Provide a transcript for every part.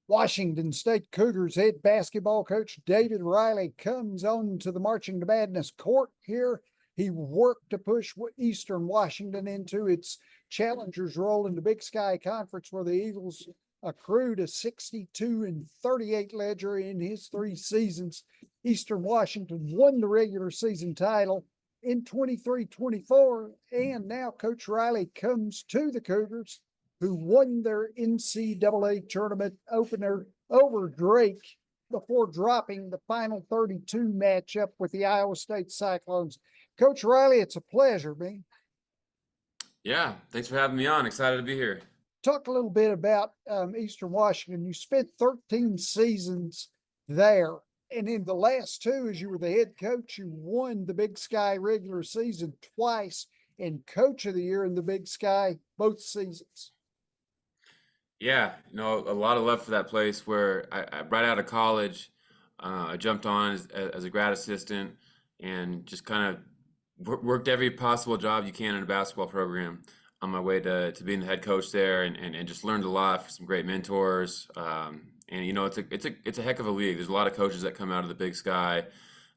Washington State Cougars head basketball coach David Riley comes on to the Marching to Madness court here. He worked to push Eastern Washington into its challengers role in the Big Sky Conference, where the Eagles accrued a 62-38 ledger in his 3 seasons. Eastern Washington won the regular season title in 23-24, and now Coach Riley comes to the Cougars, who won their NCAA tournament opener over Drake before dropping the final 32 matchup with the Iowa State Cyclones. Coach Riley, it's a pleasure, man. Yeah, thanks for having me on. Excited to be here. Talk a little bit about Eastern Washington. You spent 13 seasons there, and in the last 2, as you were the head coach, you won the Big Sky regular season twice and Coach of the Year in the Big Sky both seasons. Yeah, a lot of love for that place where I right out of college, I jumped on as a grad assistant and just kind of worked every possible job you can in a basketball program on my way to being the head coach there, and just learned a lot from some great mentors. And it's a heck of a league. There's a lot of coaches that come out of the Big Sky,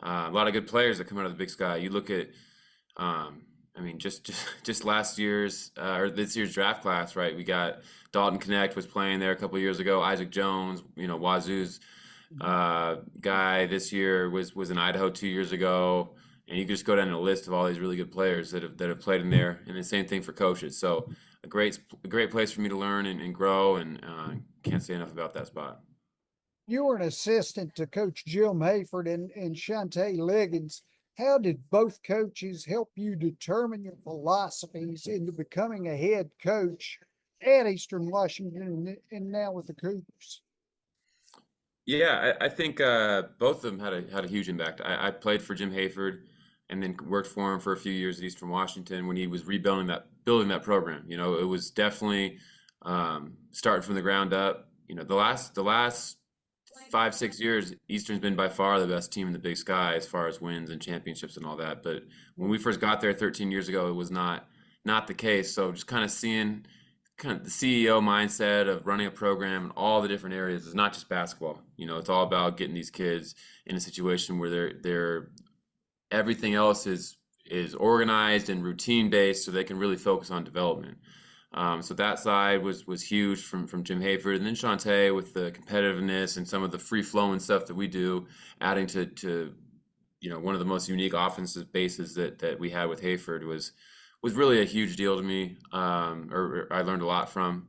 a lot of good players that come out of the Big Sky. You look at just last year's or this year's draft class, right? We got Dalton Connect was playing there a couple of years ago. Isaac Jones, Wazoo's guy this year was in Idaho 2 years ago, and you can just go down the list of all these really good players that have played in there. And the same thing for coaches. So a great place for me to learn and grow, and can't say enough about that spot. You were an assistant to Coach Jim Hayford and Shantae Liggins. How did both coaches help you determine your philosophies into becoming a head coach at Eastern Washington and now with the Cougars? Yeah, I think both of them had a huge impact. I played for Jim Hayford, and then worked for him for a few years at Eastern Washington when he was building that program. It was definitely starting from the ground up. The last 5-6 years, Eastern's been by far the best team in the Big Sky as far as wins and championships and all that. But when we first got there 13 years ago, it was not the case. So just kind of seeing the CEO mindset of running a program in all the different areas is not just basketball. It's all about getting these kids in a situation where they're everything else is organized and routine based, so they can really focus on development. So that side was huge from Jim Hayford, and then Shantae with the competitiveness and some of the free flowing stuff that we do, adding to one of the most unique offensive bases that we had with Hayford was really a huge deal to me, or I learned a lot from.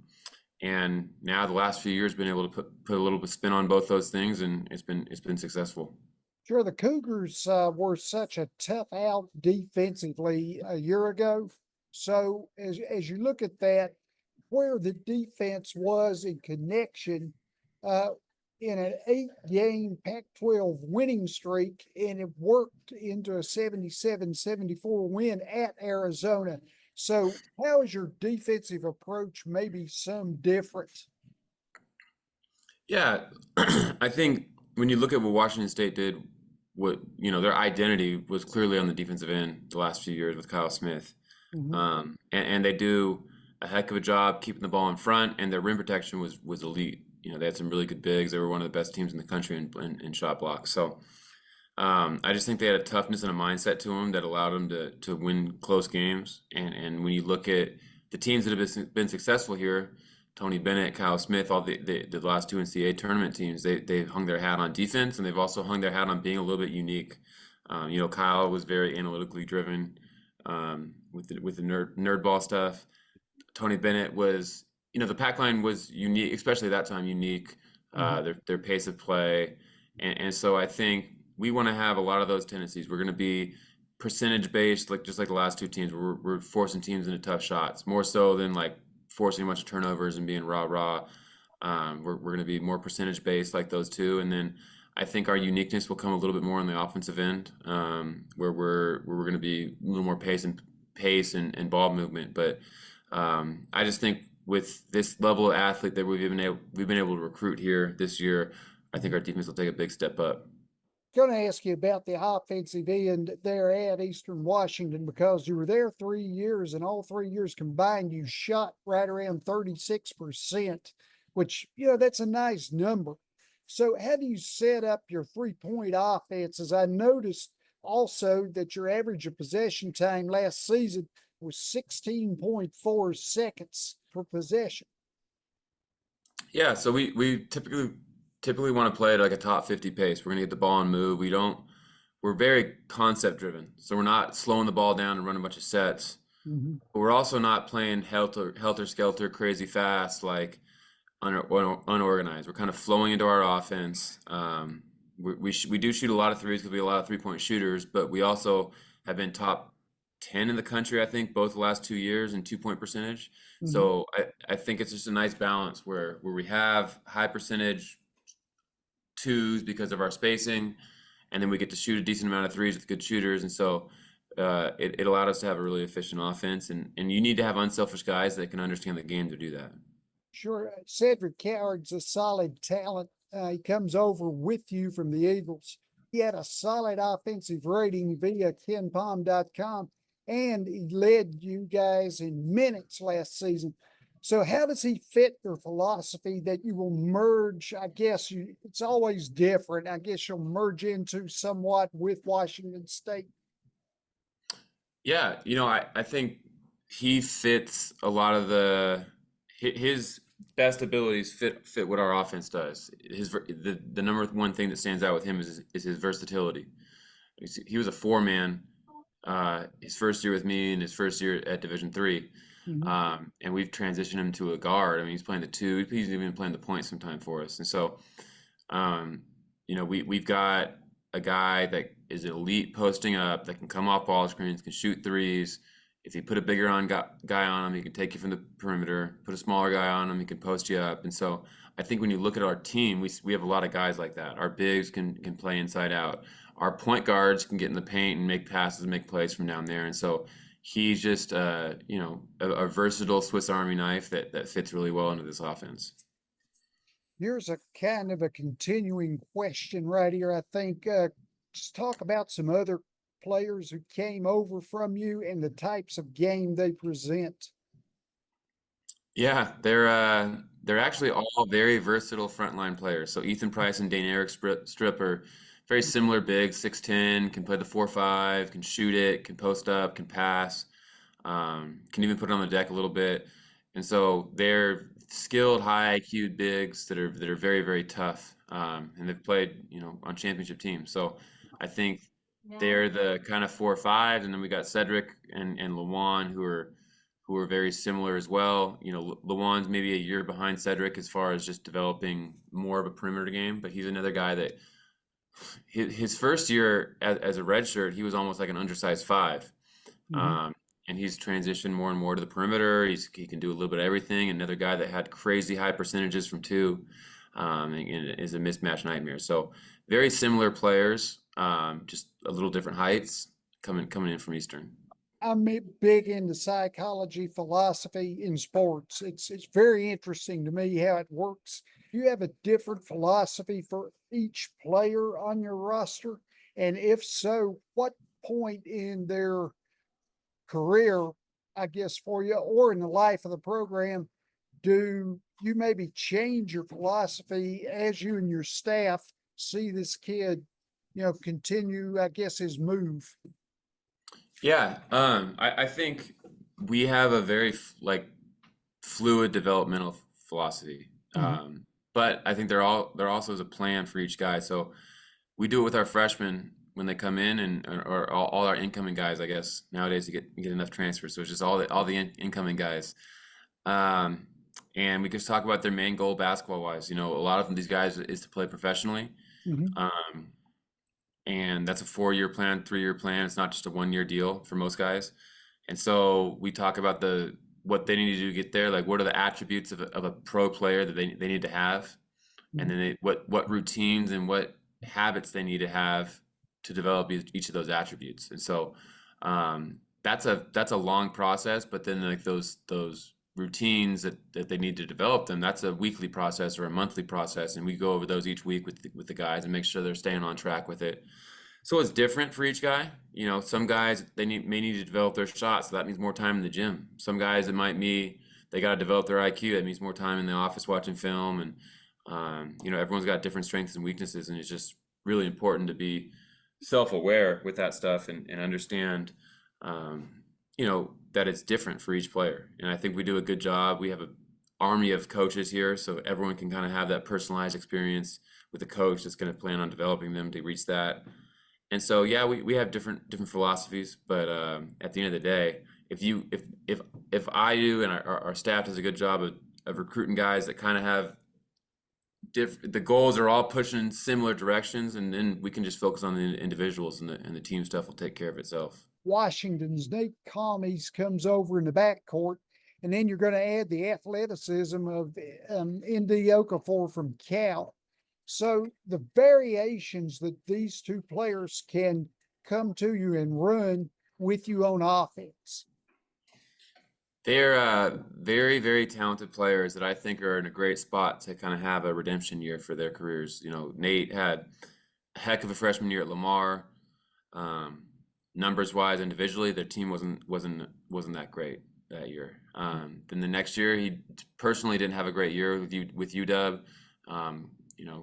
And now the last few years, been able to put a little bit of spin on both those things, and it's been successful. Sure, the Cougars were such a tough out defensively a year ago. So as you look at that, where the defense was in connection in an 8-game Pac-12 winning streak, and it worked into a 77-74 win at Arizona. So how is your defensive approach maybe some different? Yeah, I think when you look at what Washington State did, their identity was clearly on the defensive end the last few years with Kyle Smith. And they do a heck of a job keeping the ball in front, and their rim protection was elite. They had some really good bigs. They were one of the best teams in the country in shot blocks. So I just think they had a toughness and a mindset to them that allowed them to win close games. And when you look at the teams that have been successful here, Tony Bennett, Kyle Smith, all the last 2 NCAA tournament teams, they've hung their hat on defense, and they've also hung their hat on being a little bit unique. Kyle was very analytically driven with the nerd ball stuff. Tony Bennett was, the pack line was unique, especially at that time, unique. Their pace of play, and so I think we want to have a lot of those tendencies. We're going to be percentage based, just like the last 2 teams. We're forcing teams into tough shots more so than like forcing a bunch of turnovers and being raw. We're going to be more percentage based like those 2, and then I think our uniqueness will come a little bit more on the offensive end, where we're going to be a little more pace and ball movement. But I just think with this level of athlete that we've been able to recruit here this year, I think our defense will take a big step up. Going to ask you about the offensive end there at Eastern Washington, because you were there 3 years, and all 3 years combined, you shot right around 36%, which, that's a nice number. So how do you set up your 3-point offenses? I noticed also that your average of possession time last season was 16.4 seconds per possession. Yeah, so we typically want to play at like a top 50 pace. We're gonna get the ball and move. We're very concept driven. So we're not slowing the ball down and running a bunch of sets. Mhm. But we're also not playing helter skelter crazy fast like unorganized. We're kind of flowing into our offense. We do shoot a lot of threes because we have a lot of 3-point shooters, but we also have been top 10 in the country, I think, both the last 2 years in 2-point percentage. Mhm. So I think it's just a nice balance where we have high percentage twos because of our spacing, and then we get to shoot a decent amount of threes with good shooters. And so it allowed us to have a really efficient offense. And you need to have unselfish guys that can understand the game to do that. Sure. Cedric Coward's a solid talent. He comes over with you from the Eagles. He had a solid offensive rating via KenPom.com, and he led you guys in minutes last season. So, how does he fit your philosophy that you will merge? I guess it's always different. I guess you'll merge into somewhat with Washington State. Yeah, I think he fits a lot of his best abilities fit what our offense does. The number one thing that stands out with him is his versatility. He was a four-man his first year with me and his first year at Division III, Mhm. and we've transitioned him to a guard. I mean, he's playing the two. He's even playing the point sometime for us. And so, um, we've got a guy that is elite posting up, that can come off ball screens, can shoot threes. If you put a bigger guy on him, he can take you from the perimeter. Put a smaller guy on him, he can post you up. And so I think when you look at our team, we have a lot of guys like that. Our bigs can play inside out. Our point guards can get in the paint and make passes, make plays from down there. And so he's just a versatile Swiss Army knife that fits really well into this offense. Here's a kind of a continuing question right here. I think just talk about some other players who came over from you and the types of game they present. Yeah, they're actually all very versatile frontline players. So Ethan Price and Dane Eric Strip are very similar big, 6'10", can play the 4-5, can shoot it, can post up, can pass, can even put it on the deck a little bit. And so they're skilled, high IQ bigs that are very, very tough. And they've played, on championship teams. So I think they're the kind of 4 or 5, and then we got Cedric and Lawan who are very similar as well. Lawan's maybe a year behind Cedric as far as just developing more of a perimeter game, but he's another guy that his first year as a redshirt, he was almost like an undersized 5. Mhm. Um, and he's transitioned more and more to the perimeter. He can do a little bit of everything. Another guy that had crazy high percentages from two, and is a mismatch nightmare. So very similar players, just a little different heights coming in from Eastern. I'm big into psychology, philosophy in sports. It's very interesting to me how it works. You have a different philosophy for each player on your roster, and if so, what point in their career, I guess, for you, or in the life of the program, do you maybe change your philosophy as you and your staff see this kid, continue, I guess, his move? Yeah, I think we have a very fluid developmental philosophy. Mhm. But I think there also is a plan for each guy. So we do it with our freshmen when they come in, and or all our incoming guys. I guess nowadays you get enough transfers, so it's just all the incoming guys. Um, and we just talk about their main goal basketball wise. A lot of these guys is to play professionally. Mhm. Um, and that's a 4-year plan, 3-year plan. It's not just a 1-year deal for most guys. And so we talk about what they need to do to get there. Like, what are the attributes of a pro player that they need to have, and Mhm. then what routines and what habits they need to have to develop each of those attributes. And so that's a long process. But then like those routines that they need to develop them, that's a weekly process or a monthly process, and we go over those each week with the guys and make sure they're staying on track with it. So it's different for each guy. Some guys may need to develop their shot, so that means more time in the gym. Some guys it might be they got to develop their IQ. That means more time in the office watching film, and everyone's got different strengths and weaknesses, and it's just really important to be self-aware with that stuff and understand, that it's different for each player. And I think we do a good job. We have an army of coaches here, so everyone can kind of have that personalized experience with a coach that's going to plan on developing them to reach that. And so, yeah, we have different philosophies, but at the end of the day, if I do and our staff does a good job of recruiting guys that kind of have the goals are all pushing in similar directions, and then we can just focus on the individuals, and the team stuff will take care of itself. Washington's Nate Commies comes over in the backcourt, and then you're going to add the athleticism of Indy Okafor from Cal. So the variations that these two players can come to you and run with you on offense. They're very, very talented players that I think are in a great spot to kind of have a redemption year for their careers. Nate had a heck of a freshman year at Lamar. Numbers wise, individually, their team wasn't that great that year. Then the next year, he personally didn't have a great year with UW.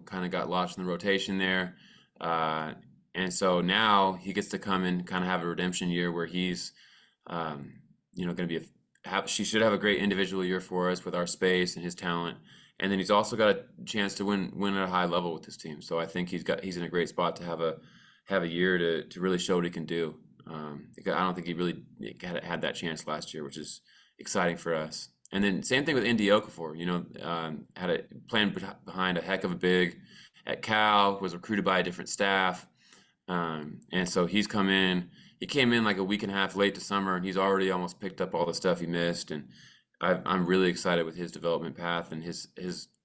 Kind of got lost in the rotation there. And so now he gets to come and kind of have a redemption year where he's, going to be she should have a great individual year for us with our space and his talent. And then he's also got a chance to win at a high level with his team. So I think he's in a great spot to have a year to really show what he can do. I don't think he really had that chance last year, which is exciting for us. And then same thing with Indy Okafor, had a plan behind a heck of a big at Cal, was recruited by a different staff. And so he came in like a week and a half late to summer, and he's already almost picked up all the stuff he missed. And I'm really excited with his development path and his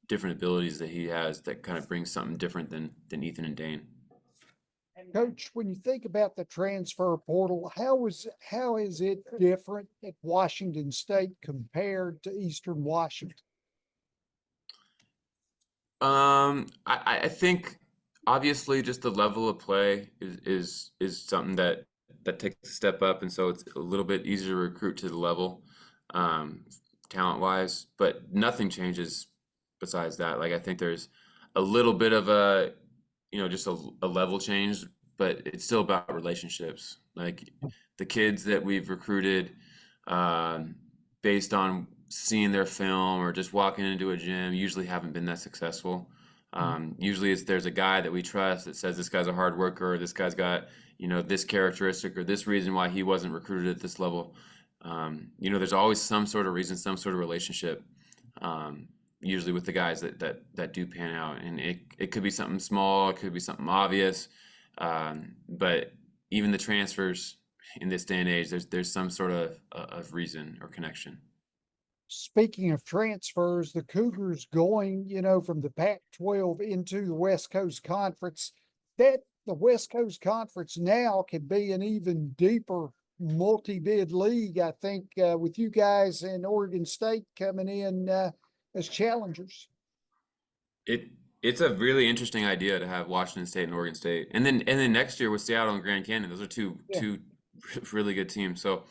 different abilities that he has that kind of brings something different than Ethan and Dane. Coach, when you think about the transfer portal, how is it different at Washington State compared to Eastern Washington? I think obviously just the level of play is something that takes a step up, and so it's a little bit easier to recruit to the level, talent wise, but nothing changes besides that. Like I think there's a little bit of just a level change, but it's still about relationships. Like the kids that we've recruited, based on seeing their film or just walking into a gym, usually haven't been that successful. Usually there's a guy that we trust that says this guy's a hard worker, or this guy's got, this characteristic or this reason why he wasn't recruited at this level. There's always some sort of reason, some sort of relationship, usually with the guys that do pan out. And it could be something small, it could be something obvious. But even the transfers in this day and age, there's some sort of reason or connection. Speaking of transfers, the Cougars going, from the Pac-12 into the West Coast Conference, that the West Coast Conference now can be an even deeper multi-bid league, I think, with you guys and Oregon State coming in as challengers. It's a really interesting idea to have Washington State and Oregon State, and then next year with Seattle and Grand Canyon, those are two really good teams. So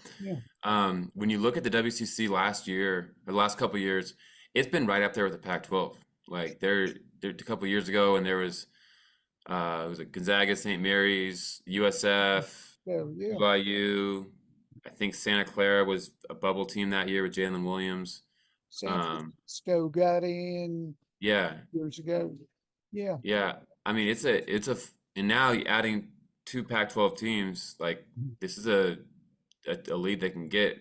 when you look at the WCC last year, or the last couple of years, it's been right up there with the Pac-12. Like there a couple of years ago, and there was Gonzaga, St. Mary's, USF, BYU. I think Santa Clara was a bubble team that year with Jalen Williams. San Francisco got in years ago. Yeah. I mean, and now you're adding 2 Pac-12 teams. Like this is a league that can get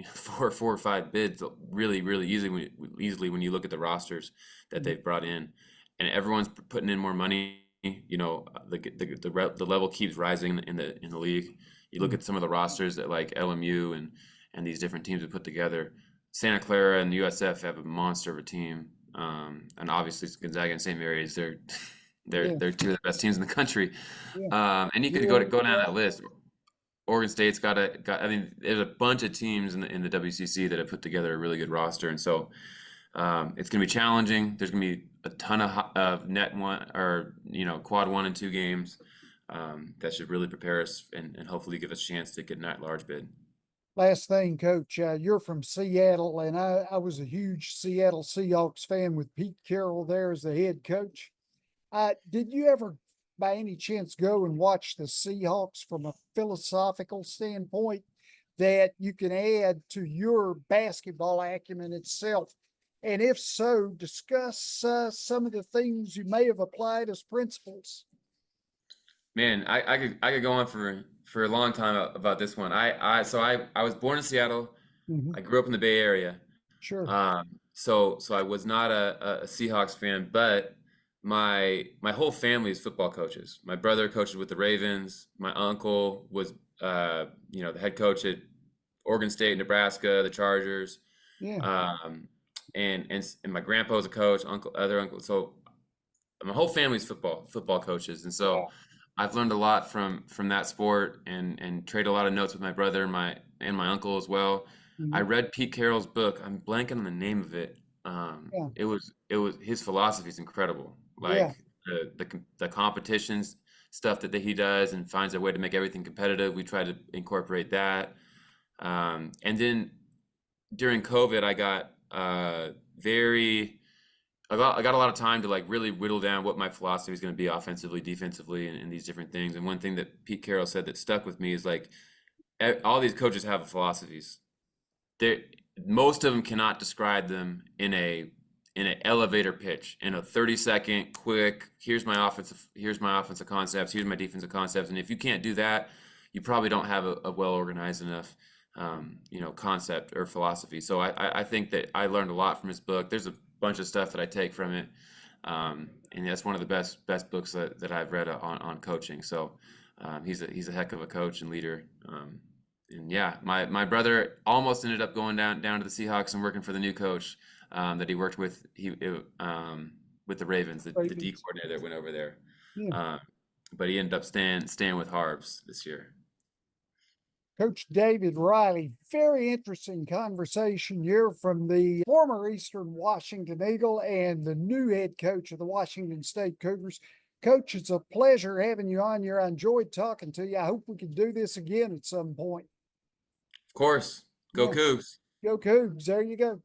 four or five bids really, really easily when you look at the rosters that they've brought in, and everyone's putting in more money. The level keeps rising in the league. You look at some of the rosters that like LMU and these different teams have put together. Santa Clara and USF have a monster of a team, and obviously Gonzaga and St. Mary's, they're 2 of the best teams in the country. And you could go down that list. Oregon State's got I mean, there's a bunch of teams in the WCC that have put together a really good roster, and so it's going to be challenging. There's going to be a ton of net one or quad 1 and 2 games that should really prepare us and hopefully give us a chance to get an at-large bid. Last thing, Coach, you're from Seattle, and I was a huge Seattle Seahawks fan with Pete Carroll there as the head coach. Did you ever, by any chance, go and watch the Seahawks from a philosophical standpoint that you can add to your basketball acumen itself? And if so, discuss some of the things you may have applied as principles. Man, I could go on for a long time about this one. I was born in Seattle. Hmm. I grew up in the Bay Area. Sure. So I was not a Seahawks fan, but my whole family is football coaches. My brother coaches with the Ravens. My uncle was the head coach at Oregon State, Nebraska, the Chargers. Yeah. Um, and my grandpa was a coach, other uncle. So my whole family's football coaches, and so Yeah. I've learned a lot from that sport and trade a lot of notes with my brother and my uncle as well. I Mhm. read Pete Carroll's book. I'm blanking on the name of it. Yeah. It was his philosophy is incredible. Yeah. Like the competitions stuff that he does and finds a way to make everything competitive. We try to incorporate that. And then during COVID, very I got a lot of time to like really whittle down what my philosophy is going to be offensively, defensively, and these different things. And one thing that Pete Carroll said that stuck with me is like all these coaches have philosophies. They Most of them cannot describe them in an elevator pitch, in a 30-second quick. Here's my offensive concepts. Here's my defensive concepts. And if you can't do that, you probably don't have a well organized enough concept or philosophy. So I think that I learned a lot from his book. There's a bunch of stuff that I take from it, and that's one of the best books that I've read on coaching. So he's a heck of a coach and leader. And yeah, my brother almost ended up going down to the Seahawks and working for the new coach that he worked with with the Ravens, the D Ravens. coordinator that went over there. Yeah. Um, but he ended up staying with Harv's this year. Coach David Riley, very interesting conversation here from the former Eastern Washington Eagle and the new head coach of the Washington State Cougars. Coach, it's a pleasure having you on here. I enjoyed talking to you. I hope we can do this again at some point. Of course, go Yeah, Cougs. go Cougs. There you go.